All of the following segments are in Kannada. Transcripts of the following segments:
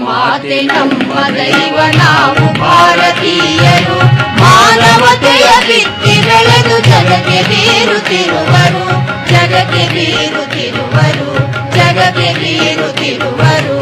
ಮಾತೆ ನಮ್ಮ ದೈವ ನಾವು ಭಾರತೀಯರು ಮಾನವತೆಯ ಬಿತ್ತಿ ಬೆಳೆದು ಜಗಕ್ಕೆ ಬೀರುತ್ತಿರುವರು ಜಗಕ್ಕೆ ಬೀರುತ್ತಿರುವರು ಜಗಕ್ಕೆ ಬೀರುತ್ತಿರುವರು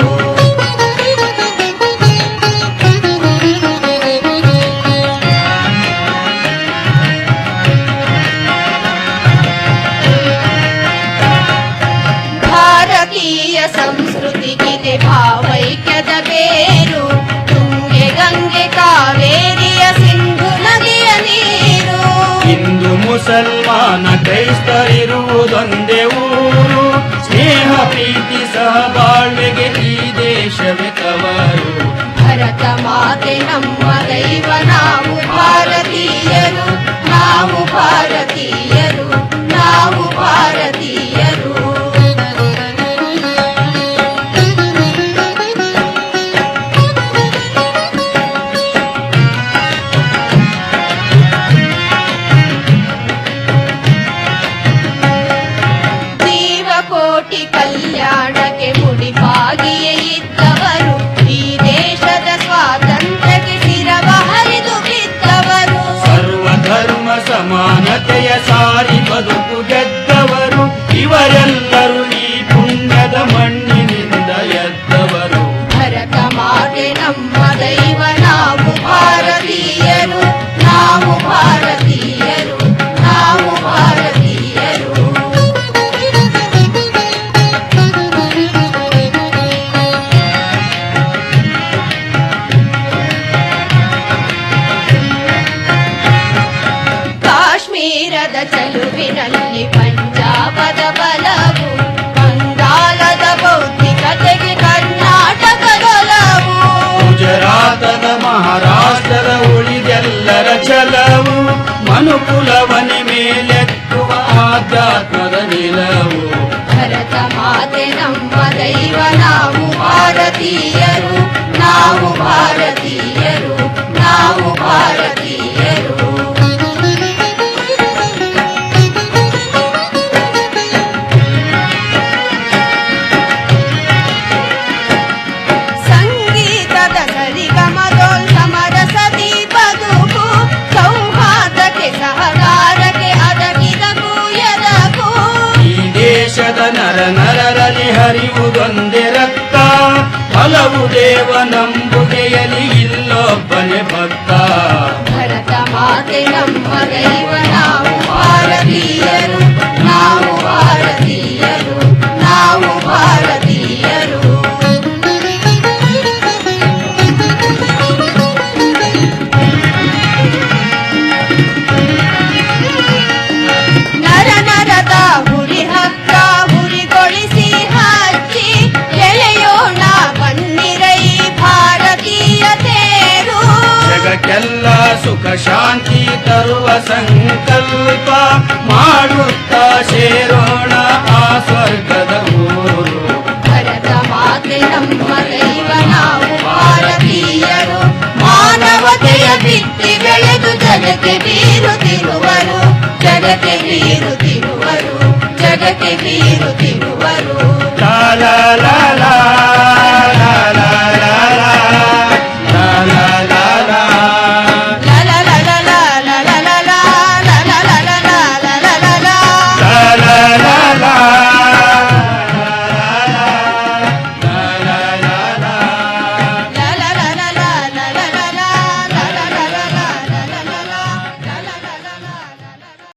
ಭಾರತೀಯ ಸಂಸ್ಕೃತಿಗಿದೆ ಭಾವೈಕ್ಯದ ಬೇರು ತುಂಗೆ ಗಂಗೆ ಕಾವೇರಿಯ ಸಿಂಧು ನದಿಯ ನೀರು ಹಿಂದೂ ಮುಸಲ್ಮಾನ ಕ್ರೈಸ್ತರಿರುವುದೊಂದೇ ಊರು ಸ್ನೇಹ ಪ್ರೀತಿ ಸಹಬಾಳ್ವೆಗೆ ಈ ದೇಶವೇ ತವರು ಭರತ ಮಾತೆ ನಮ್ಮ ದೈವ ನಾವು ಭಾರತೀಯರು ನಾವು ಭಾರತೀಯರು ನಾವು ಭಾರತೀಯರು ಕೋಟಿ ಕಲ್ಯಾಣಕ್ಕೆ ಮುಡಿಪಾಗಿಯೇ ಇದ್ದವರು ಈ ದೇಶದ ಸ್ವಾತಂತ್ರ್ಯಕ್ಕೆ ಶಿರವ ಹರಿದು ಬಿದ್ದವರು ಸರ್ವಧರ್ಮ ಸಮಾನತೆಯ ಸಾರಿ ಬದುಕು ಗೆದ್ದವರು ಇವರೆಲ್ಲರೂ ಈ ಪುಣ್ಯದ ಮಣ್ಣಿನಿಂದ ಎದ್ದವರು ಭರತ ಮಾತೆ ನಮ್ಮ ದೈವ ನಾವು ಭಾರತೀಯರು ನಾವು ಭಾರತೀಯರು ನಾವು ಭಾರತೀಯರು ಕಾಶ್ಮೀರದ ಚೆಲುವಿನಲ್ಲಿ ಪಂಜಾಬದ ಬಲವು ಬಂಗಾಲದ ಬೌದ್ಧಿಕತೆಗೆ ಕರ್ನಾಟಕದೊಲವು ಗುಜರಾತದ ಮಹಾರಾಷ್ಟ್ರದ ಉಳಿದೆಲ್ಲರ ಛಲವು ಮನುಕುಲವನೆ ಮೇಲೆತ್ತುವ ಆಧ್ಯಾತ್ಮದ ನಿಲವು ಭರತ ಮಾತೆ ನಮ್ಮ ದೈವ ನಾವು ಭಾರತೀಯರು ನಾವು ಭಾರತೀಯರು ನಾವು ಭಾರತೀಯರು ಸಂಗೀತದ ಸರಿಗಮದೋಲ್ ಸಮರಸದಿ ಬದುಕು ಸೌಹಾರ್ದಕ್ಕೆ ಸಹಕಾರಕ್ಕೆ ಅದಗಿದಗೂ ಎದಗೂ ಈ ದೇಶದ ನರ ನರರಲ್ಲಿ ಹರಿಯುವುದೊಂದೇ ರಕ್ತ ಹಲವು ದೇವ ನಂಬುಗೆಯಲ್ಲಿ ಇಲ್ಲೊಬ್ಬನೇ ಭಕ್ತ ಭರತ ಮಾತೆ ನಮ್ಮ ದೈವ ನಾವು ಭಾರತೀಯರು ನಾವು ಭಾರತೀಯರು ನಾವು ಭಾರತೀಯರು ನರ ನರದ ಹುರಿ ಹಕ್ಕ ಹುರಿಗೊಳಿಸಿ ಹಚ್ಚಿ ಎಳೆಯೋಣ ಬನ್ನಿರೈ ಭಾರತೀಯ ತೇರು ಜಗಕ್ಕೆಲ್ಲ ಸುಖ ಶಾಂತಿ ತರುವ ಸಂಕಲ್ಪ ಮಾಡುತ್ತಾ ಸೇರೋಣ ಆ ಸ್ವರ್ಗದ ಊರು ಭರತ ಮಾತೆ ನಮ್ಮ ದೈವ ನಾವು ಭಾರತೀಯರು ಮಾನವತೆಯ ಬಿತ್ತಿ ಬೆಳೆದು ಜಗಕ್ಕೆ ಬೀರುತ್ತಿರುವರು ಜಗಕ್ಕೆ ಬೀರುತ್ತಿರುವರು ಜಗಕ್ಕೆ ಬೀರುತ್ತಿರುವರು